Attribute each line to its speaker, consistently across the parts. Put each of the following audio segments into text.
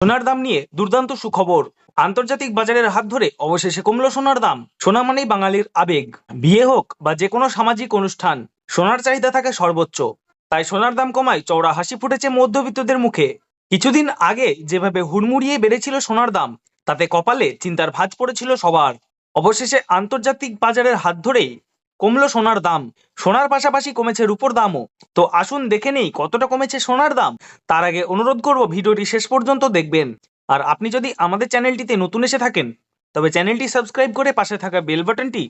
Speaker 1: সোনার দাম নিয়ে দুর্দান্ত সুখবর। আন্তর্জাতিক বাজারের হাত ধরে অবশেষে কমলো সোনার দাম। সোনা মানেই বাঙালির আবেগ। বিয়ে হোক বা যে কোনো সামাজিক অনুষ্ঠান, সোনার চাহিদা থাকে সর্বোচ্চ। তাই সোনার দাম কমায় চওড়া হাসি ফুটেছে মধ্যবিত্তদের মুখে। কিছুদিন আগে যেভাবে হুড়মুড়িয়ে বেড়েছিল সোনার দাম, তাতে কপালে চিন্তার ভাঁজ পড়েছিল সবার। অবশেষে আন্তর্জাতিক বাজারের হাত ধরেই কমলো সোনার দাম। সোনার পাশাপাশি কমেছে রূপোর দামও। তো আসুন দেখে নেই কতটা কমেছে সোনার দাম। তার আগে অনুরোধ করব ভিডিওটি শেষ পর্যন্ত দেখবেন। আর আপনি যদি আমাদের চ্যানেলটিতে নতুন এসে থাকেন, তবে চ্যানেলটি সাবস্ক্রাইব করে পাশে থাকা বেল বাটনটি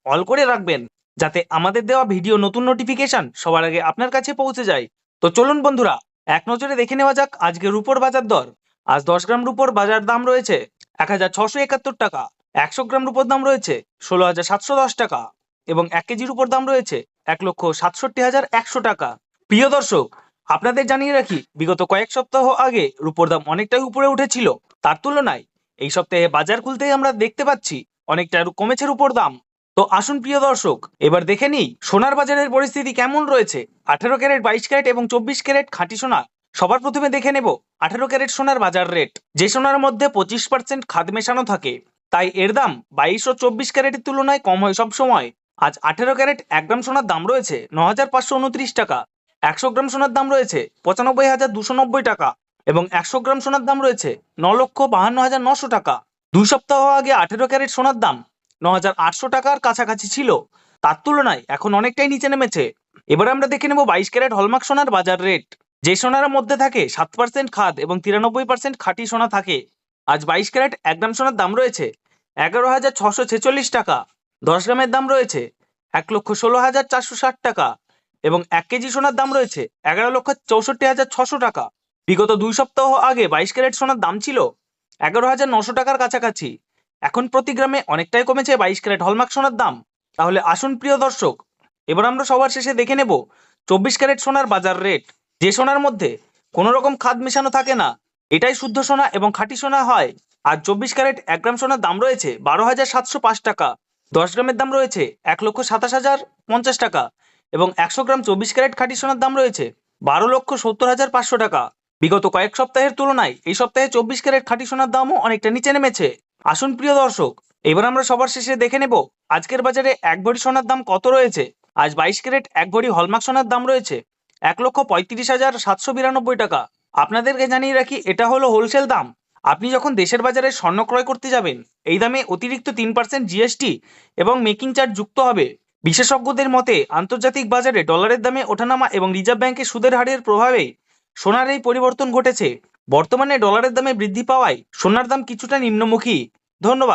Speaker 1: অল করে রাখবেন, যাতে আমাদের দেওয়া ভিডিও নতুন নোটিফিকেশন সবার আগে আপনার কাছে পৌঁছে যায়। তো চলুন বন্ধুরা, এক নজরে দেখে নেওয়া যাক আজকে রূপোর বাজার দর। আজ 10 গ্রাম রূপোর বাজার দাম রয়েছে 1671 টাকা। 100 গ্রাম রূপোর দাম রয়েছে 16,710 টাকা এবং 1 কেজি রূপোর দাম রয়েছে 1,67,100 টাকা। প্রিয় দর্শক, আপনাদের জানিয়ে রাখি, বিগত কয়েক সপ্তাহ আগে রূপোর দাম অনেকটাই উপরে উঠেছিল। তার তুলনায় এই সপ্তাহে বাজার খুলতেই আমরা দেখতে পাচ্ছি অনেকটা কমেছে রূপোর দাম। তো আসুন প্রিয় দর্শক, এবার দেখে নিই সোনার বাজারের পরিস্থিতি কেমন রয়েছে। 18 ক্যারেট, 22 ক্যারেট এবং 24 ক্যারেট খাঁটি সোনা। সবার প্রথমে দেখে নেব 18 ক্যারেট সোনার বাজার রেট। যে সোনার মধ্যে 25% খাদ মেশানো থাকে, তাই এর দাম 22 ও 24 ক্যারেটের তুলনায় কম হয় সবসময়। আজ 18 ক্যারেট 1 গ্রাম সোনার দাম রয়েছে 9,529 টাকা। 100 গ্রাম সোনার দাম রয়েছে 95,290 টাকা এবং 100 গ্রাম সোনার দাম রয়েছে 9,52,900 টাকা। 2 সপ্তাহ আগে 18 ক্যারেট সোনার দাম 9,800 টাকার কাছাকাছি ছিল। তার তুলনায় এখন অনেকটাই নিচে নেমেছে। এবার আমরা দেখে নেব 22 ক্যারেট হলমার্ক সোনার বাজার রেট। যে সোনার মধ্যে থাকে 7% খাদ এবং 93% খাঁটি সোনা থাকে। আজ 22 ক্যারেট 1 গ্রাম সোনার দাম রয়েছে 11,646 টাকা। 10 গ্রামের দাম রয়েছে 1,16,460 টাকা এবং 1 কেজি সোনার দাম রয়েছে 11,64,600 টাকা। বিগত 2 সপ্তাহ আগে 22 ক্যারেট সোনার দাম ছিল 11,900 টাকার কাছাকাছি। এখন প্রতি গ্রামে অনেকটাই কমেছে 22 ক্যারেট হলমার্ক সোনার দাম। তাহলে আসুন প্রিয় দর্শক, এবার আমরা সবার শেষে দেখে নেব 24 ক্যারেট সোনার বাজার রেট। যে সোনার মধ্যে কোনো রকম খাদ মেশানো থাকে না, এটাই শুদ্ধ সোনা এবং খাঁটি সোনা হয়। আর 24 ক্যারেট 1 গ্রাম সোনার দাম রয়েছে 12,705 টাকা। 10 গ্রামের দাম রয়েছে 1,27,050 টাকা এবং 100 গ্রাম 24 ক্যারেট খাঁটি সোনার দাম রয়েছে 12,70,500 টাকা। বিগত কয়েক সপ্তাহের তুলনায় এই সপ্তাহে 24 ক্যারেট খাঁটি সোনার দামও অনেকটা নিচে নেমেছে। আসুন প্রিয় দর্শক, এবার আমরা সবার শেষে দেখে নেব আজকের বাজারে 1 ভরি সোনার দাম কত রয়েছে। আজ 22 ক্যারেট 1 ভরি হলমার্ক সোনার দাম রয়েছে 1,35,792 টাকা। আপনাদেরকে জানিয়ে রাখি, এটা হলো হোলসেল দাম। আপনি যখন দেশের বাজারে স্বর্ণ ক্রয় করতে যাবেন, এই দামে অতিরিক্ত 3% জিএসটি এবং মেকিং চার্জ যুক্ত হবে। বিশেষজ্ঞদের মতে আন্তর্জাতিক বাজারে ডলারের দামে ওঠানামা এবং রিজার্ভ ব্যাংকের সুদের হারের প্রভাবে সোনার এই পরিবর্তন ঘটেছে। বর্তমানে ডলারের দামে বৃদ্ধি পাওয়ায় সোনার দাম কিছুটা নিম্নমুখী। ধন্যবাদ।